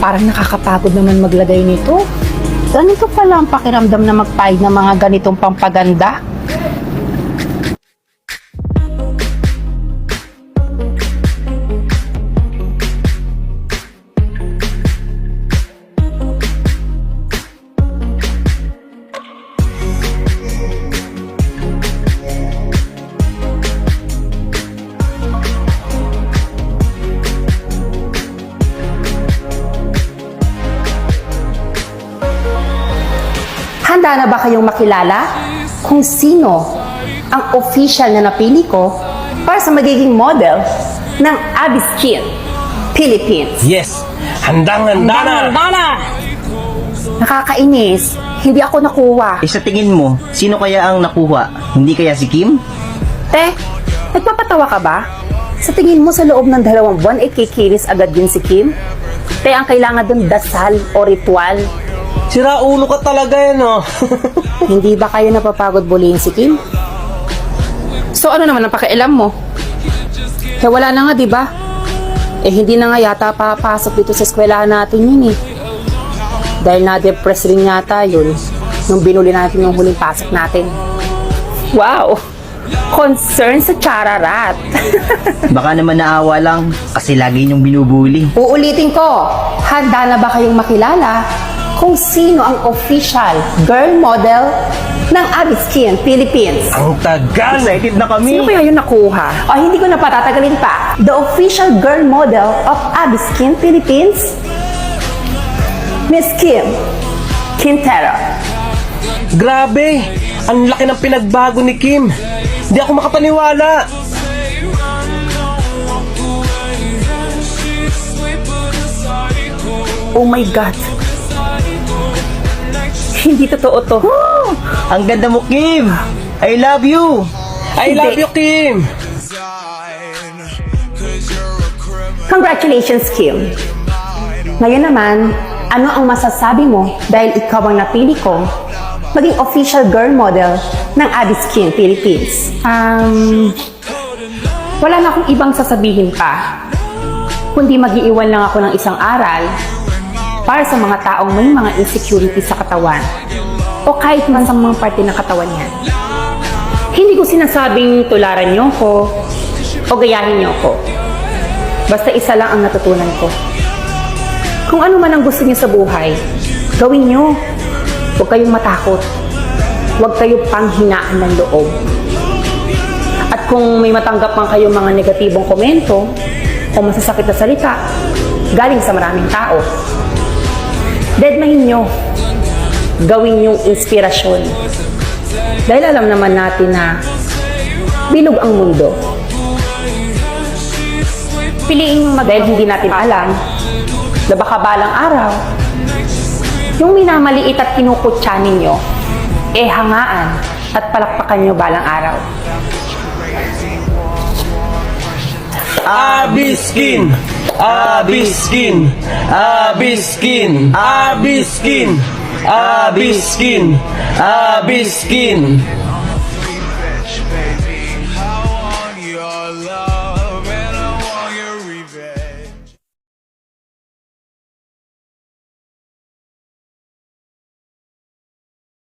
Parang nakakapagod naman maglagay nito. Ganito pala ang pakiramdam na magpahid ng mga ganitong pampaganda. Handa na ba kayong makilala kung sino ang official na napili ko para sa magiging model ng Abby Skin Philippines? Yes! Handang-handa na! Nakakainis, hindi ako nakuha. Sa tingin mo, sino kaya ang nakuha? Hindi kaya si Kim? Te, nagpapatawa ka ba? Sa tingin mo sa loob ng 2 buwan, kikinis agad din si Kim? Te, ang kailangan dun dasal o ritual. Sira ulo ka talaga yan, oh. Hindi ba kayo napapagod bulihin si Kim? So ano naman ang pakialam mo? Kaya wala na nga, di ba? Hindi na nga yata papasok dito sa eskwelahan natin yun eh. Dahil na-depress rin yata yun nung binuli natin yung huling pasok natin. Wow! Concern sa chararat. Baka naman naawa lang kasi lagi niyong binubuli. Uulitin ko, handa na ba kayong makilala kung sino ang official girl model ng Abby Skin Philippines? Ang tagal! Excited na kami! Sino kaya yung nakuha? O hindi ko na patatagalin pa. The official girl model of Abby Skin Philippines, Miss Kim Quintero. Grabe! Ang laki ng pinagbago ni Kim! Hindi ako makapaniwala! Oh my God! Hindi totoo to. Ang ganda mo, Kim! I love you! I love you, Kim! Congratulations, Kim. Ngayon naman, ano ang masasabi mo dahil ikaw ang napili ko maging official girl model ng Abby Skin Philippines? Wala na akong ibang sasabihin pa, kundi mag-iiwan lang ako ng isang aral para sa mga taong may mga insecurity sa katawan o kahit masamang parte ng katawan niya. Hindi ko sinasabing tularan niyo ko o gayahin niyo ko. Basta isa lang ang natutunan ko. Kung ano man ang gusto niyo sa buhay, gawin niyo. Huwag kayong matakot. Huwag kayong panghinaan ng loob. At kung may matanggap man kayong mga negatibong komento o masasakit na salita galing sa maraming tao, deadmahin nyo. Gawin yung inspirasyon. Dahil alam naman natin na bilog ang mundo. Piliin yung dahil hindi natin alam na baka balang araw, yung minamaliit at kinukutya ninyo, hangaan at palakpakan nyo balang araw. Abby Skin! Abby Skin! Abby Skin! Abby Skin! Abby Skin! Abby Skin!